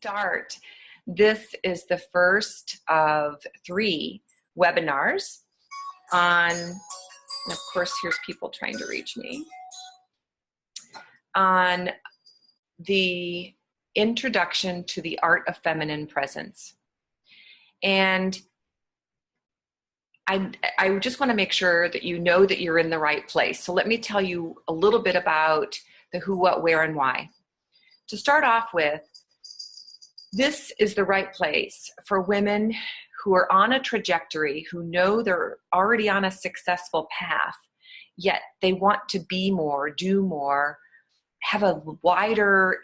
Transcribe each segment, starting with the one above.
start. This is the first of 3 webinars on, and of course, here's people trying to reach me, on the introduction to the art of feminine presence. And I just want to make sure that you know that you're in the right place. So let me tell you a little bit about the who, what, where, and why. To start off with, this is the right place for women who are on a trajectory, who know they're already on a successful path, yet they want to be more, do more, have a wider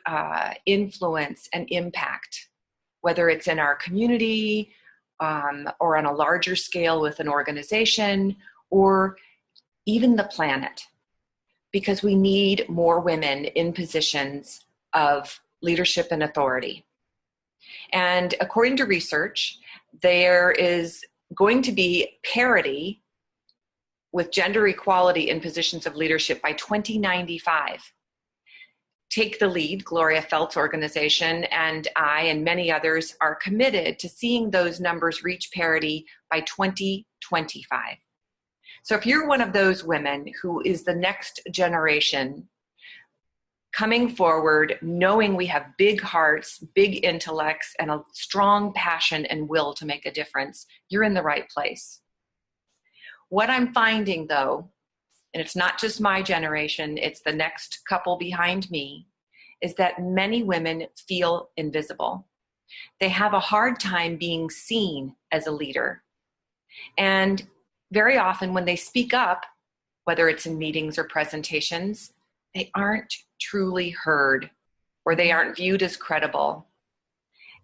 influence and impact, whether it's in our community, or on a larger scale with an organization, or even the planet, because we need more women in positions of leadership and authority. And according to research, there is going to be parity with gender equality in positions of leadership by 2095. Take the Lead, Gloria Felt's organization, and I and many others are committed to seeing those numbers reach parity by 2025. So if you're one of those women who is the next generation coming forward, knowing we have big hearts, big intellects, and a strong passion and will to make a difference, you're in the right place. What I'm finding, though, and it's not just my generation, it's the next couple behind me, is that many women feel invisible. They have a hard time being seen as a leader. And very often when they speak up, whether it's in meetings or presentations, they aren't truly heard, or they aren't viewed as credible.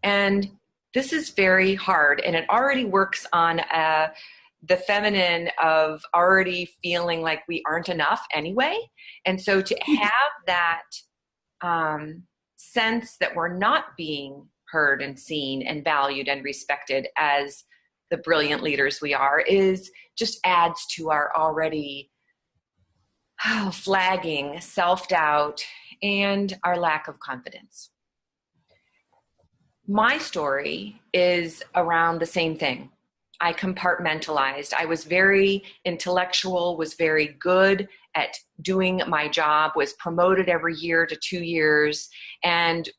And this is very hard, and it already works on the feminine of already feeling like we aren't enough anyway. And so to have that sense that we're not being heard and seen and valued and respected as the brilliant leaders we are is just adds to our already flagging self-doubt and our lack of confidence. My story is around the same thing. I compartmentalized. I was very intellectual, was very good at doing my job, was promoted every year to 2 years. And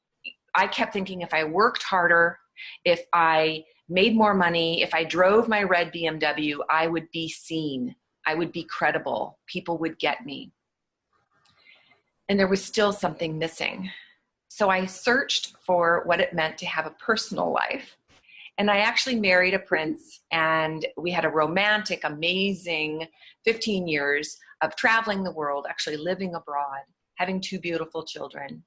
I kept thinking if I worked harder, if I made more money, if I drove my red BMW, I would be seen. I would be credible. People would get me. And there was still something missing. So I searched for what it meant to have a personal life. And I actually married a prince, and we had a romantic, amazing 15 years of traveling the world, actually living abroad, having 2 beautiful children.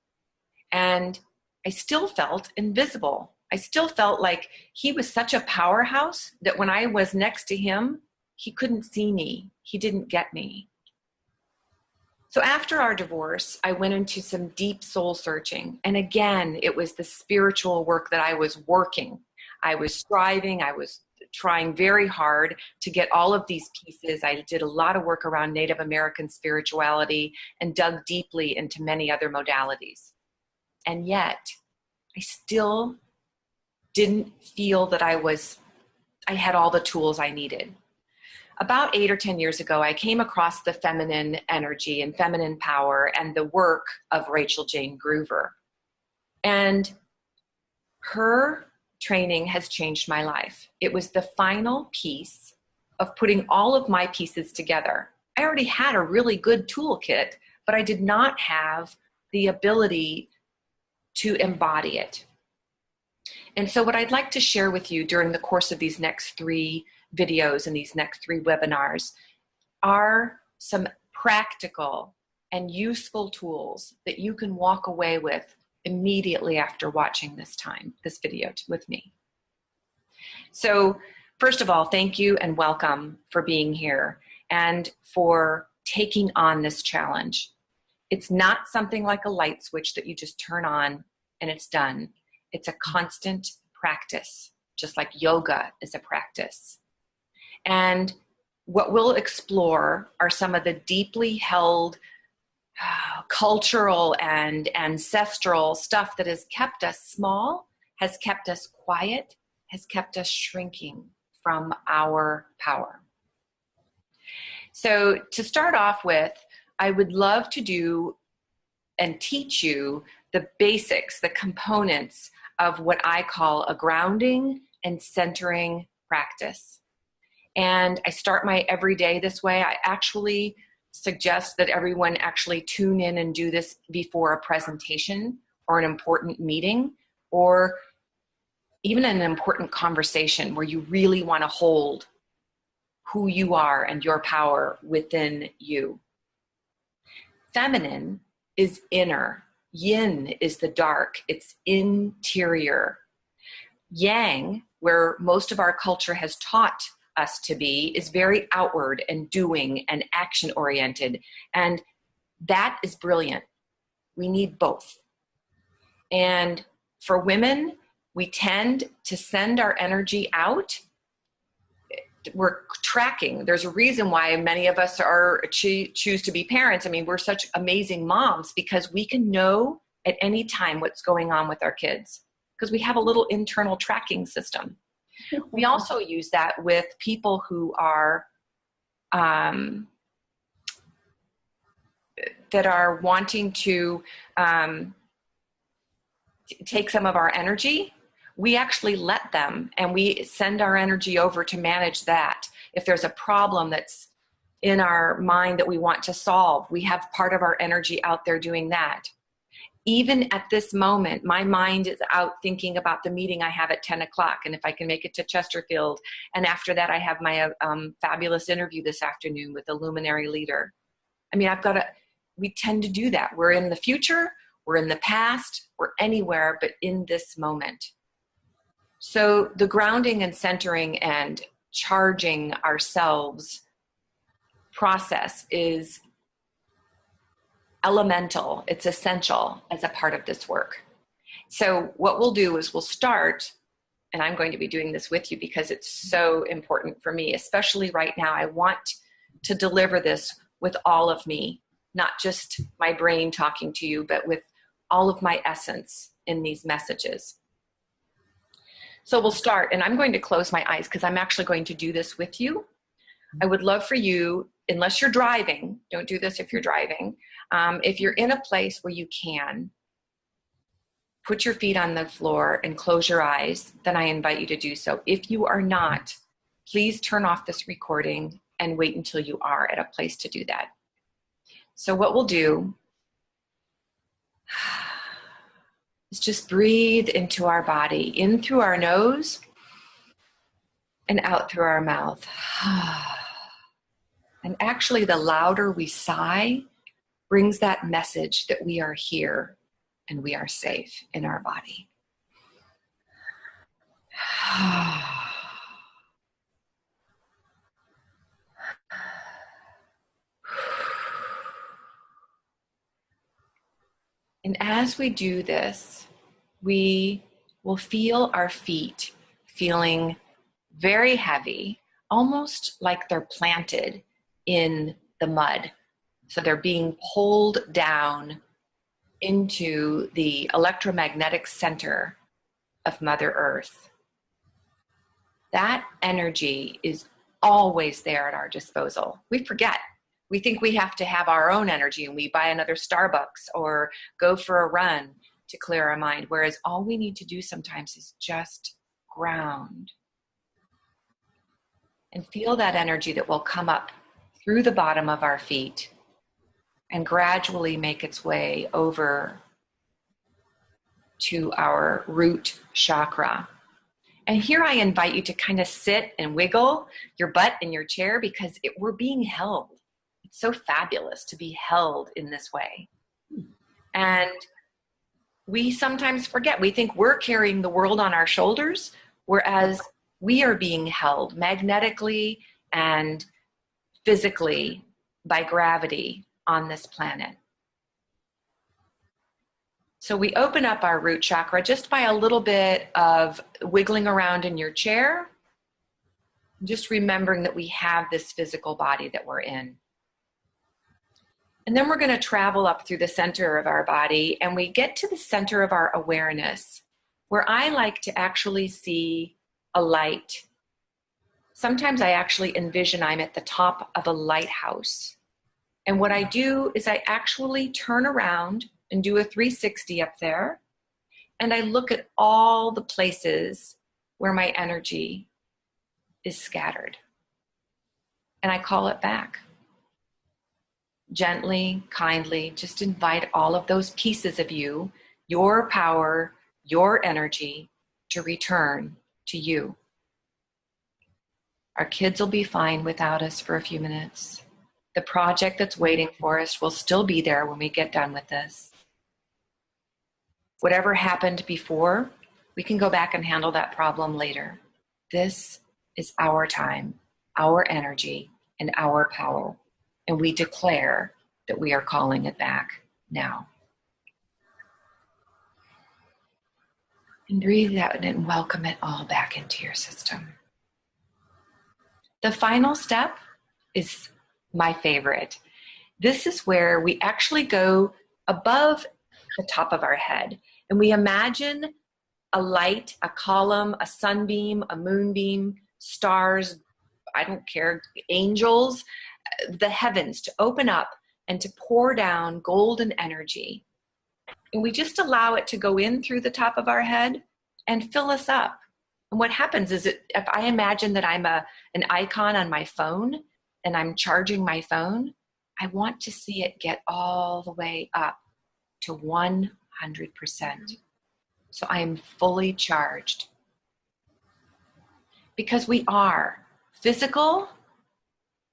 And I still felt invisible. I still felt like he was such a powerhouse that when I was next to him, he couldn't see me. He didn't get me. So after our divorce, I went into some deep soul searching. And again, it was the spiritual work that I was working. I was striving. I was trying very hard to get all of these pieces. I did a lot of work around Native American spirituality and dug deeply into many other modalities. And yet, I still didn't feel that I had all the tools I needed. About 8 or 10 years ago, I came across the feminine energy and feminine power and the work of Rachel Jane Groover. And her training has changed my life. It was the final piece of putting all of my pieces together. I already had a really good toolkit, but I did not have the ability to embody it. And so what I'd like to share with you during the course of these next 3 videos and these next 3 webinars are some practical and useful tools that you can walk away with immediately after watching this video with me. So first of all, thank you and welcome for being here and for taking on this challenge. It's not something like a light switch that you just turn on and it's done. It's a constant practice, just like yoga is a practice. And what we'll explore are some of the deeply held cultural and ancestral stuff that has kept us small has kept us quiet, has kept us shrinking from our power. So to start off with, I would love to do and teach you the basics, the components of what I call a grounding and centering practice. And I start my everyday this way. I actually suggest that everyone actually tune in and do this before a presentation or an important meeting, or even an important conversation where you really want to hold who you are and your power within you. Feminine is inner. Yin is the dark. It's interior. Yang, where most of our culture has taught us to be, is very outward and doing and action oriented. And that is brilliant. We need both. And for women, we tend to send our energy out. We're tracking. There's a reason why many of us choose to be parents. I mean, we're such amazing moms because we can know at any time what's going on with our kids because we have a little internal tracking system. We also use that with people who are that are wanting to take some of our energy. We actually let them, and we send our energy over to manage that. If there's a problem that's in our mind that we want to solve, we have part of our energy out there doing that. Even at this moment, my mind is out thinking about the meeting I have at 10 o'clock, and if I can make it to Chesterfield. And after that, I have my fabulous interview this afternoon with a luminary leader. I mean, we tend to do that. We're in the future, we're in the past, we're anywhere but in this moment. So the grounding and centering and charging ourselves process is elemental. It's essential as a part of this work. So what we'll do is we'll start, and I'm going to be doing this with you because it's so important for me, especially right now. I want to deliver this with all of me, not just my brain talking to you, but with all of my essence in these messages. So we'll start, and I'm going to close my eyes because I'm actually going to do this with you. I would love for you, unless you're driving, don't do this if you're driving. If you're in a place where you can, put your feet on the floor and close your eyes, then I invite you to do so. If you are not, please turn off this recording and wait until you are at a place to do that. So what we'll do is just breathe into our body, in through our nose and out through our mouth. And actually, the louder we sigh brings that message that we are here and we are safe in our body. And as we do this, we will feel our feet feeling very heavy, almost like they're planted in the mud. So they're being pulled down into the electromagnetic center of Mother Earth. That energy is always there at our disposal. We forget. We think we have to have our own energy and we buy another Starbucks or go for a run to clear our mind. Whereas all we need to do sometimes is just ground and feel that energy that will come up through the bottom of our feet and gradually make its way over to our root chakra. And here I invite you to kind of sit and wiggle your butt in your chair because we're being held. It's so fabulous to be held in this way. And we sometimes forget. We think we're carrying the world on our shoulders, whereas we are being held magnetically and physically by gravity on this planet. So we open up our root chakra just by a little bit of wiggling around in your chair, just remembering that we have this physical body that we're in. And then we're going to travel up through the center of our body, and we get to the center of our awareness. where I like to actually see a light. Sometimes I actually envision I'm at the top of a lighthouse. And what I do is I actually turn around and do a 360 up there. And I look at all the places where my energy is scattered. And I call it back. Gently, kindly, just invite all of those pieces of you, your power, your energy, to return to you. Our kids will be fine without us for a few minutes. The project that's waiting for us will still be there when we get done with this. Whatever happened before, we can go back and handle that problem later. This is our time, our energy, and our power. And we declare that we are calling it back now. And breathe out and welcome it all back into your system. The final step is my favorite. This is where we actually go above the top of our head and we imagine a light, a column, a sunbeam, a moonbeam, stars, I don't care, angels, the heavens to open up and to pour down golden energy. And we just allow it to go in through the top of our head and fill us up. And what happens is if I imagine that I'm an icon on my phone and I'm charging my phone, I want to see it get all the way up to 100%. So I am fully charged. Because we are physical,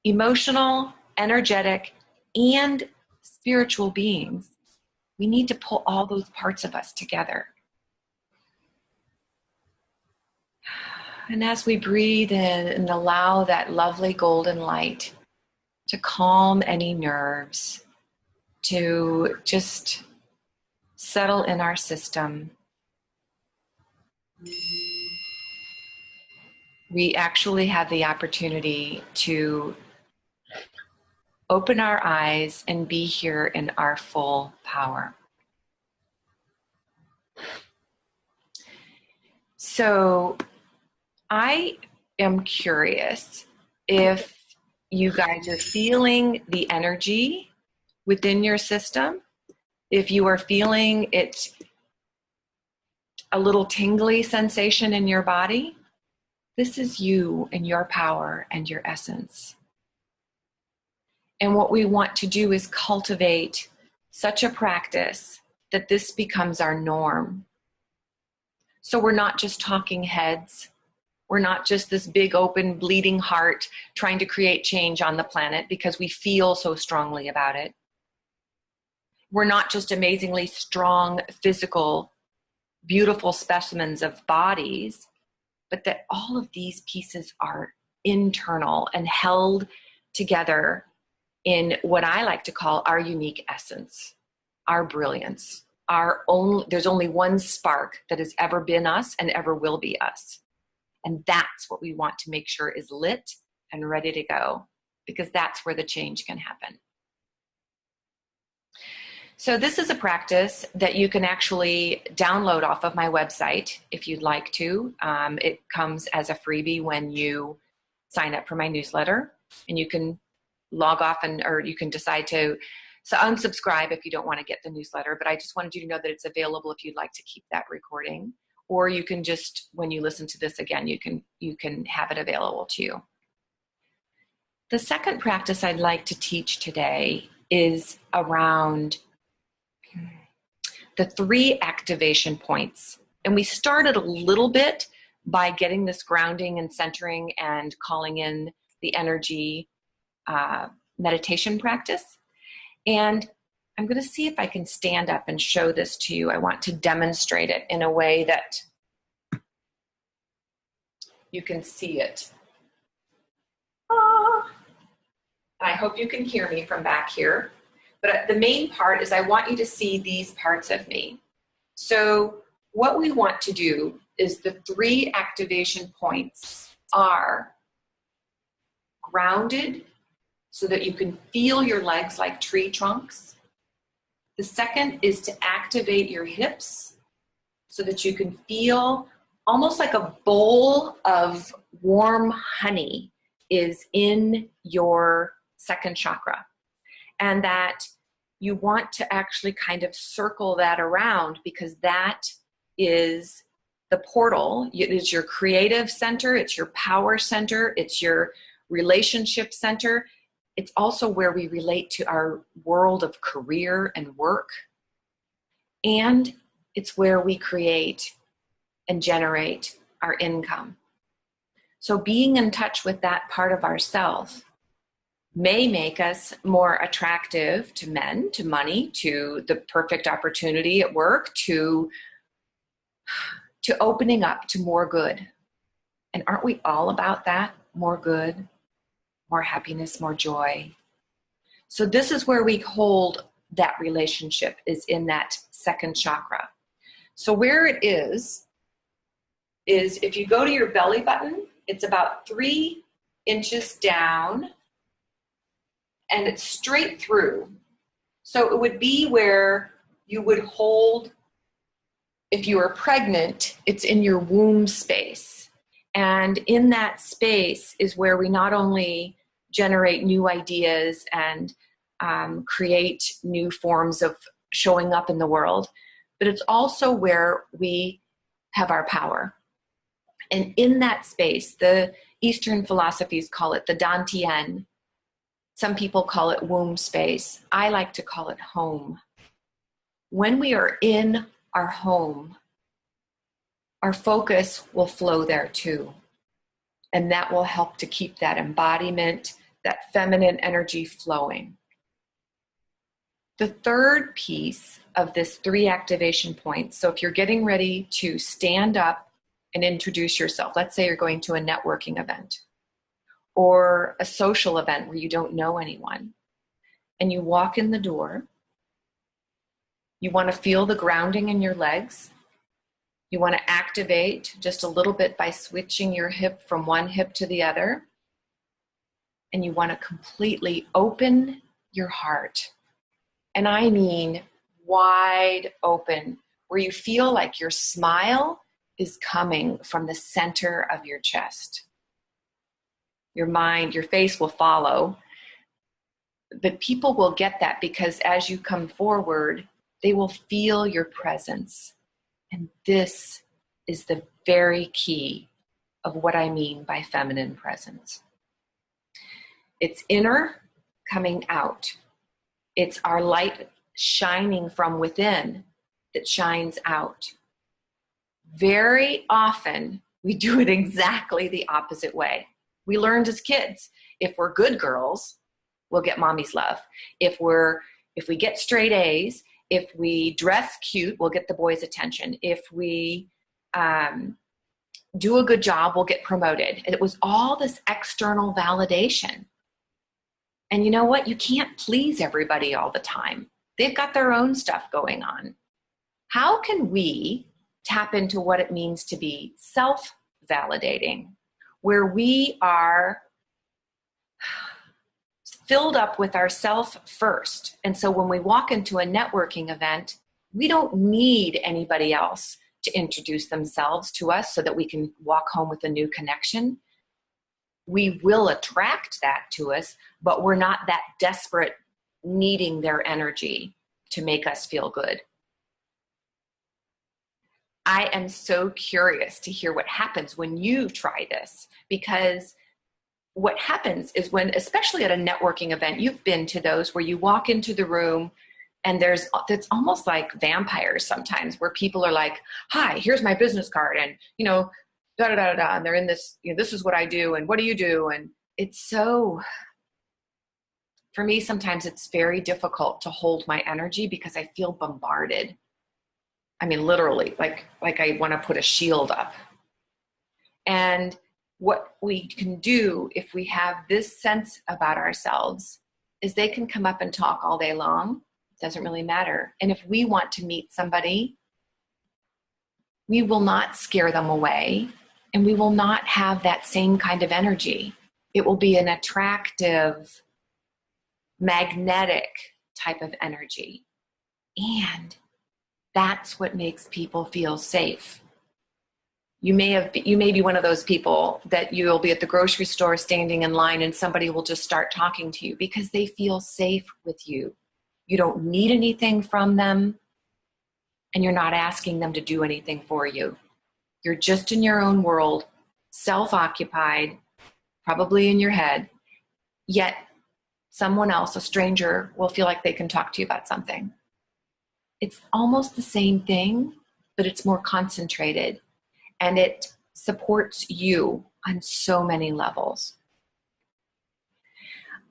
emotional, energetic, and spiritual beings. We need to pull all those parts of us together. And as we breathe in and allow that lovely golden light to calm any nerves, to just settle in our system, we actually have the opportunity to open our eyes and be here in our full power. So I am curious if you guys are feeling the energy within your system, if you are feeling it, a little tingly sensation in your body. This is you and your power and your essence. And what we want to do is cultivate such a practice that this becomes our norm. So we're not just talking heads. We're not just this big open bleeding heart trying to create change on the planet because we feel so strongly about it. We're not just amazingly strong, physical, beautiful specimens of bodies, but that all of these pieces are internal and held together in what I like to call our unique essence, our brilliance, there's only one spark that has ever been us and ever will be us. And that's what we want to make sure is lit and ready to go, because that's where the change can happen. So this is a practice that you can actually download off of my website if you'd like to. It comes as a freebie when you sign up for my newsletter, and you can log off or you can decide to unsubscribe if you don't want to get the newsletter. But I just wanted you to know that it's available if you'd like to keep that recording, or you can just, when you listen to this again, you can have it available to you. The second practice I'd like to teach today is around the 3 activation points. And we started a little bit by getting this grounding and centering and calling in the energy meditation practice. And I'm going to see if I can stand up and show this to you. I want to demonstrate it in a way that you can see it. I hope you can hear me from back here. But the main part is I want you to see these parts of me. So what we want to do is the 3 activation points are grounded so that you can feel your legs like tree trunks. The second is to activate your hips. so that you can feel almost like a bowl of warm honey is in your second chakra. And that you want to actually kind of circle that around, because that is the portal. It is your creative center. It's your power center. It's your relationship center. It's also where we relate to our world of career and work. And it's where we create and generate our income. So being in touch with that part of ourselves may make us more attractive to men, to money, to the perfect opportunity at work, to opening up to more good. And aren't we all about that? More good, more happiness, more joy. So this is where we hold that relationship, is in that second chakra. So where it is if you go to your belly button, it's about 3 inches down, and it's straight through. So it would be where you would hold, if you were pregnant, it's in your womb space. And in that space is where we not only generate new ideas and create new forms of showing up in the world, but it's also where we have our power. And in that space, the Eastern philosophies call it the Dantian. Some people call it womb space. I like to call it home. When we are in our home, our focus will flow there too. And that will help to keep that embodiment, that feminine energy flowing. The third piece of this 3 activation points, so if you're getting ready to stand up and introduce yourself, let's say you're going to a networking event or a social event where you don't know anyone, and you walk in the door, you want to feel the grounding in your legs. You want to activate just a little bit by switching your hip from one hip to the other. And you want to completely open your heart. And I mean wide open, where you feel like your smile is coming from the center of your chest. Your mind, your face will follow. But people will get that, because as you come forward, they will feel your presence. And this is the very key of what I mean by feminine presence. It's inner coming out. It's our light shining from within that shines out. Very often, we do it exactly the opposite way. We learned as kids, if we're good girls, we'll get mommy's love. If we get straight A's, if we dress cute, we'll get the boys' attention. If we do a good job, we'll get promoted. It was all this external validation. And you know what? You can't please everybody all the time. They've got their own stuff going on. How can we tap into what it means to be self-validating, where we are filled up with ourself first? And so when we walk into a networking event, we don't need anybody else to introduce themselves to us so that we can walk home with a new connection. We will attract that to us, but we're not that desperate needing their energy to make us feel good. I am so curious to hear what happens when you try this, because what happens is when, especially at a networking event, you've been to those where you walk into the room and it's almost like vampires sometimes, where people are like, hi, here's my business card. And, da, da, da, da. And they're in this, this is what I do. And what do you do? And it's so, for me, sometimes it's very difficult to hold my energy because I feel bombarded. I mean, literally, like I want to put a shield up. And what we can do if we have this sense about ourselves is they can come up and talk all day long. It doesn't really matter. And if we want to meet somebody, we will not scare them away, and we will not have that same kind of energy. It will be an attractive, magnetic type of energy. And That's what makes people feel safe. You may be one of those people that you'll be at the grocery store standing in line and somebody will just start talking to you because they feel safe with you. You don't need anything from them, and you're not asking them to do anything for you. You're just in your own world, self-occupied, probably in your head, yet someone else, a stranger, will feel like they can talk to you about something. It's almost the same thing, but it's more concentrated, and it supports you on so many levels.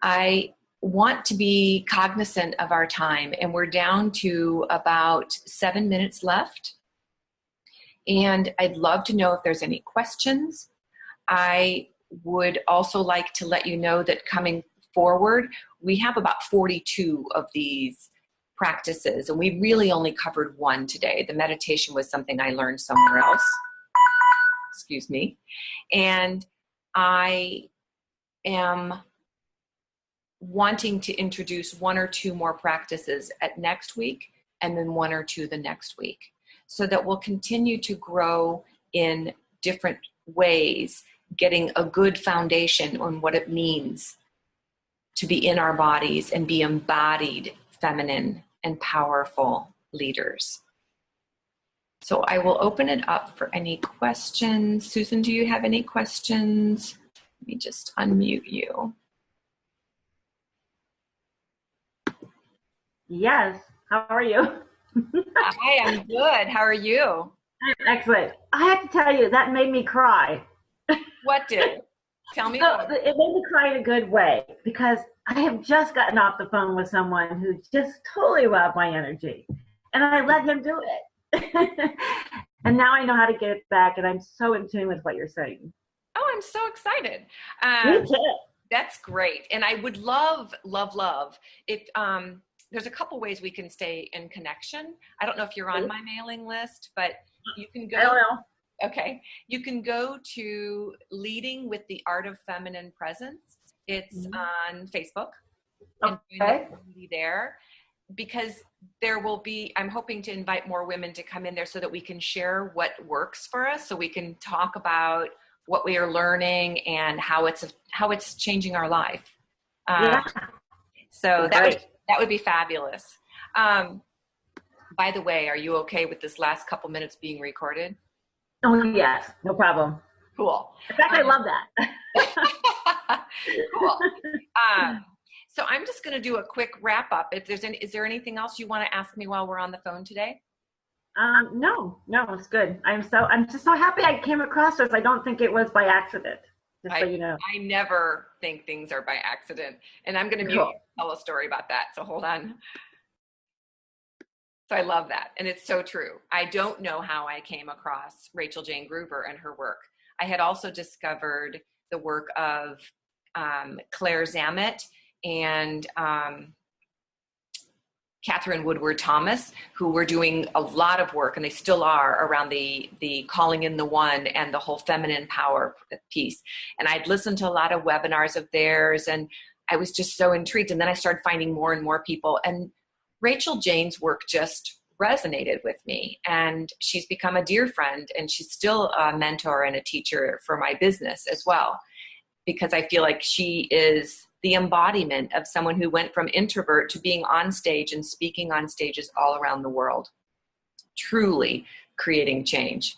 I want to be cognizant of our time, and we're down to about 7 minutes left. And I'd love to know if there's any questions. I would also like to let you know that coming forward, we have about 42 of these practices, and we really only covered one today. The meditation was something I learned somewhere else. Excuse me. And I am wanting to introduce one or two more practices at next week, and then one or two the next week, so that we'll continue to grow in different ways, getting a good foundation on what it means to be in our bodies and be embodied, feminine, and powerful leaders. So I will open it up for any questions. Susan, do you have any questions? Let me just unmute you. Yes. How are you? Hi, I'm good. How are you? Excellent. I have to tell you, that made me cry. What did? Tell me. So, it made me cry in a good way, because I have just gotten off the phone with someone who just totally loved my energy, and I let him do it. And now I know how to get it back, and I'm so in tune with what you're saying. Oh, I'm so excited. Me too. That's great. And I would love if there's a couple ways we can stay in connection. I don't know if you're on my mailing list, but you can go. I don't know. Okay. You can go to Leading with the Art of Feminine Presence. It's on Facebook. And join the community there, because there will be, I'm hoping to invite more women to come in there so that we can share what works for us, so we can talk about what we are learning and how it's changing our life. So that would be fabulous. By the way, are you okay with this last couple minutes being recorded? Oh, yes, no problem. Cool. In fact, I love that. Cool. So I'm just going to do a quick wrap up. Is there anything else you want to ask me while we're on the phone today? No, it's good. I'm just so happy I came across this. I don't think it was by accident. Just so you know. I never think things are by accident, and I'm going to tell a story about that. So hold on. So I love that, and it's so true. I don't know how I came across Rachel Jane Gruber and her work. I had also discovered the work of Claire Zammit and Catherine Woodward Thomas, who were doing a lot of work, and they still are, around the calling in the one and the whole feminine power piece. And I'd listened to a lot of webinars of theirs, and I was just so intrigued. And then I started finding more and more people, and Rachel Jane's work just resonated with me, and she's become a dear friend, and she's still a mentor and a teacher for my business as well, because I feel like she is the embodiment of someone who went from introvert to being on stage and speaking on stages all around the world, truly creating change.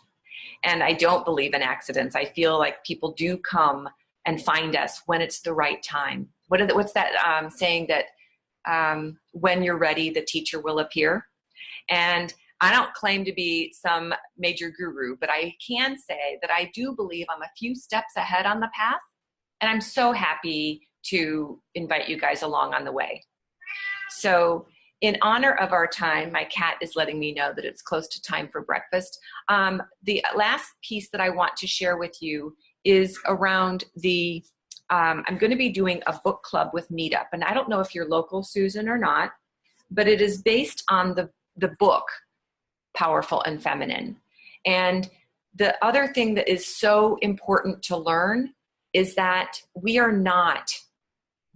And I don't believe in accidents. I feel like people do come and find us when it's the right time. What's that saying that when you're ready, the teacher will appear? And I don't claim to be some major guru, but I can say that I do believe I'm a few steps ahead on the path. And I'm so happy to invite you guys along on the way. So in honor of our time, my cat is letting me know that it's close to time for breakfast. The last piece that I want to share with you is around I'm going to be doing a book club with Meetup. And I don't know if you're local, Susan, or not, but it is based on the book, Powerful and Feminine. And the other thing that is so important to learn is that we are not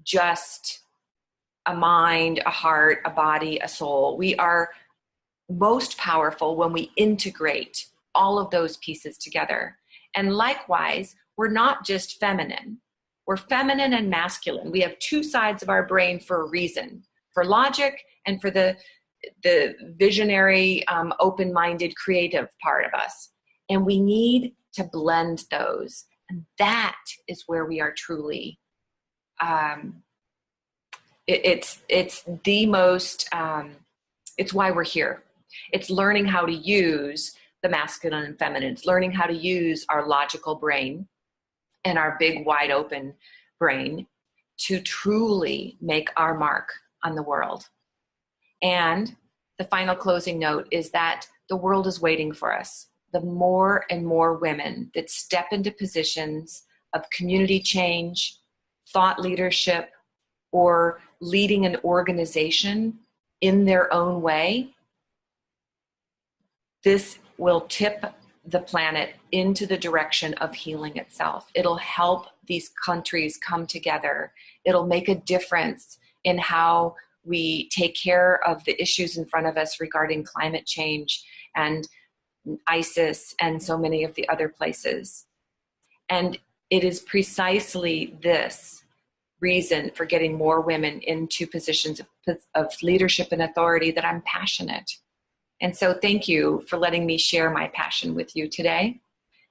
just a mind, a heart, a body, a soul. We are most powerful when we integrate all of those pieces together. And likewise, we're not just feminine. We're feminine and masculine. We have two sides of our brain for a reason, for logic and for the visionary, open-minded, creative part of us. And we need to blend those. And that is where we are truly, it's the most, it's why we're here. It's learning how to use the masculine and feminine. It's learning how to use our logical brain and our big, wide open brain to truly make our mark on the world. And the final closing note is that the world is waiting for us. The more and more women that step into positions of community change, thought leadership, or leading an organization in their own way, this will tip the planet into the direction of healing itself. It'll help these countries come together. It'll make a difference in how we take care of the issues in front of us regarding climate change and ISIS and so many of the other places. And it is precisely this reason for getting more women into positions of leadership and authority that I'm passionate. And so thank you for letting me share my passion with you today.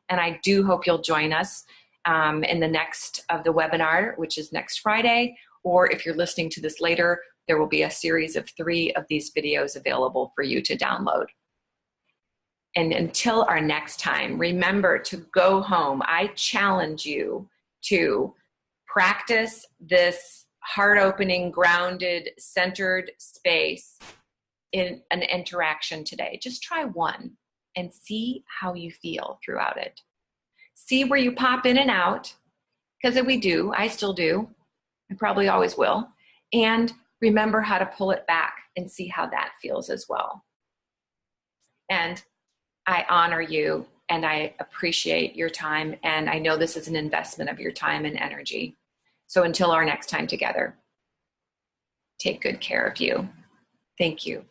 And I do hope you'll join us in the next of the webinar, which is next Friday, or if you're listening to this later, there will be a series of 3 of these videos available for you to download. And until our next time, remember to go home. I challenge you to practice this heart-opening, grounded, centered space in an interaction today. Just try one and see how you feel throughout it. See where you pop in and out, because we do, I still do, I probably always will. And remember how to pull it back and see how that feels as well. And I honor you and I appreciate your time. And I know this is an investment of your time and energy. So until our next time together, take good care of you. Thank you.